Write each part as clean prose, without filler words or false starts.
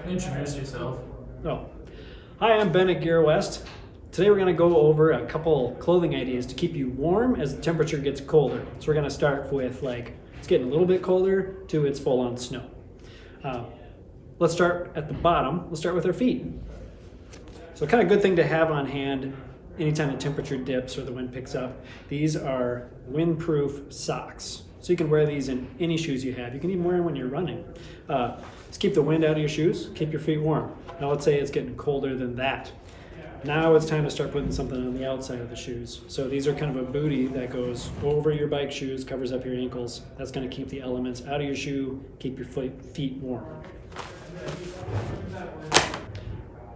Introduce yourself. Oh. Hi, I'm Ben at Gear West. Today we're going to go over a couple clothing ideas to keep you warm as the temperature gets colder. So we're going to start with it's getting a little bit colder to it's full on snow. Let's start at the bottom. We'll start with our feet. So kind of good thing to have on hand anytime the temperature dips or the wind picks up. These are windproof socks. So you can wear these in any shoes you have. You can even wear them when you're running. Just keep the wind out of your shoes, keep your feet warm. Now let's say it's getting colder than that. Now it's time to start putting something on the outside of the shoes. So these are kind of a bootie that goes over your bike shoes, covers up your ankles. That's going to keep the elements out of your shoe, keep your feet warm.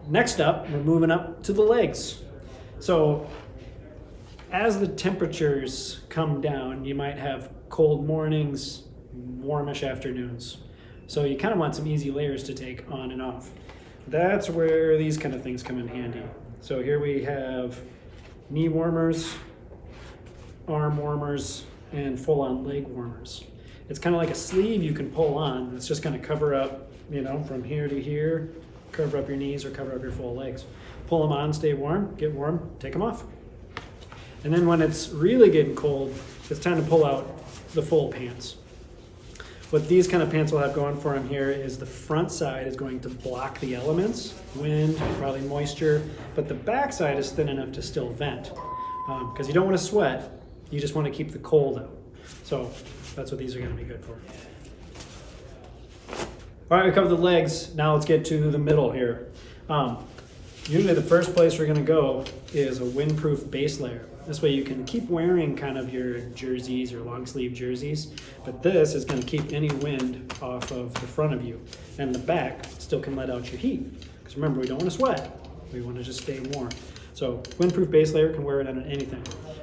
Next up, we're moving up to the legs. So as the temperatures come down, you might have cold mornings, warmish afternoons. So you kind of want some easy layers to take on and off. That's where these kind of things come in handy. So here we have knee warmers, arm warmers, and full-on leg warmers. It's kind of like a sleeve you can pull on. It's just going to cover up, from here to here, cover up your knees or cover up your full legs. Pull them on, stay warm, get warm, take them off. And then when it's really getting cold, it's time to pull out the full pants. What these kind of pants will have going for them here is the front side is going to block the elements, wind, probably moisture, but the back side is thin enough to still vent. Because you don't want to sweat, you just want to keep the cold out. So that's what these are going to be good for. All right, we covered the legs. Now let's get to the middle here. Usually the first place we're going to go is a windproof base layer. This way you can keep wearing kind of your jerseys or long sleeve jerseys, but this is going to keep any wind off of the front of you. And the back still can let out your heat. Because remember, we don't want to sweat. We want to just stay warm. So windproof base layer, can wear it on anything.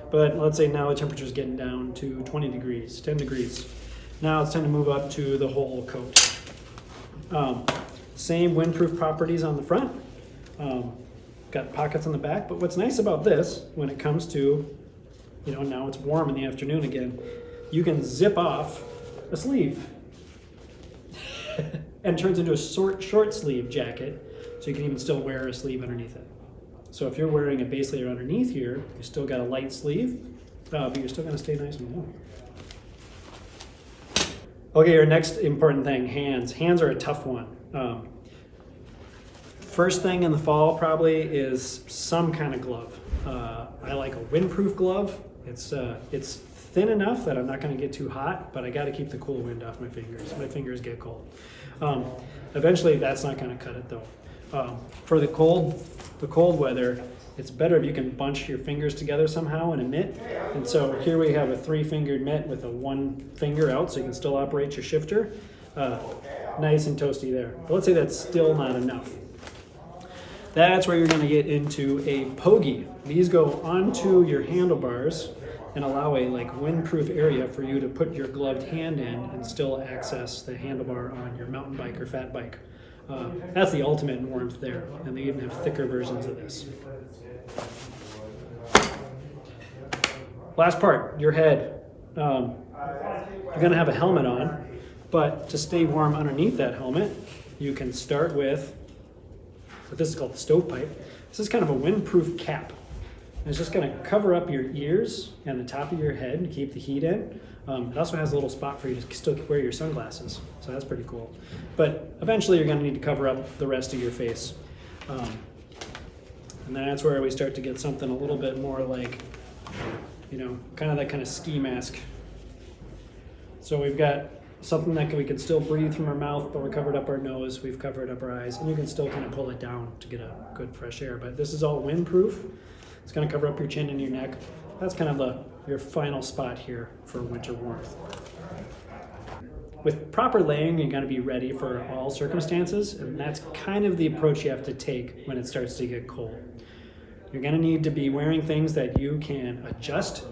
But let's say now the temperature is getting down to 20 degrees, 10 degrees. Now it's time to move up to the whole coat. Same windproof properties on the front. Got pockets on the back, but what's nice about this, when it comes to, now it's warm in the afternoon again, you can zip off a sleeve and it turns into a short sleeve jacket, so you can even still wear a sleeve underneath it. So if you're wearing a base layer underneath here, you still got a light sleeve, but you're still gonna stay nice and warm. Okay, your next important thing, hands. Hands are a tough one. First thing in the fall probably is some kind of glove. I like a windproof glove. It's thin enough that I'm not going to get too hot, but I got to keep the cool wind off my fingers. My fingers get cold. Eventually, that's not going to cut it though. For the cold weather, it's better if you can bunch your fingers together somehow in a mitt. And so here we have a 3-fingered mitt with a 1 finger out, so you can still operate your shifter. Nice and toasty there. But let's say that's still not enough. That's where you're going to get into a pogie. These go onto your handlebars and allow a windproof area for you to put your gloved hand in and still access the handlebar on your mountain bike or fat bike. That's the ultimate in warmth there, and they even have thicker versions of this. Last part, your head. You're going to have a helmet on, but to stay warm underneath that helmet, you can start with what this is called the stovepipe. This is kind of a windproof cap. And it's just going to cover up your ears and the top of your head to keep the heat in. It also has a little spot for you to still wear your sunglasses, so that's pretty cool. But eventually you're going to need to cover up the rest of your face. And that's where we start to get something a little bit more like, kind of that kind of ski mask. So we've got something that we can still breathe from our mouth, but we're covered up our nose, we've covered up our eyes, and you can still kind of pull it down to get a good fresh air. But this is all windproof. It's going to cover up your chin and your neck. That's kind of your final spot here for winter warmth. With proper layering, you're going to be ready for all circumstances, and that's kind of the approach you have to take when it starts to get cold. You're going to need to be wearing things that you can adjust,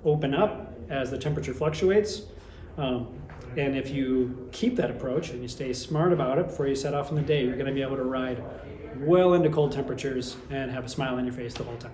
open up as the temperature fluctuates. And if you keep that approach and you stay smart about it before you set off in the day, you're going to be able to ride well into cold temperatures and have a smile on your face the whole time.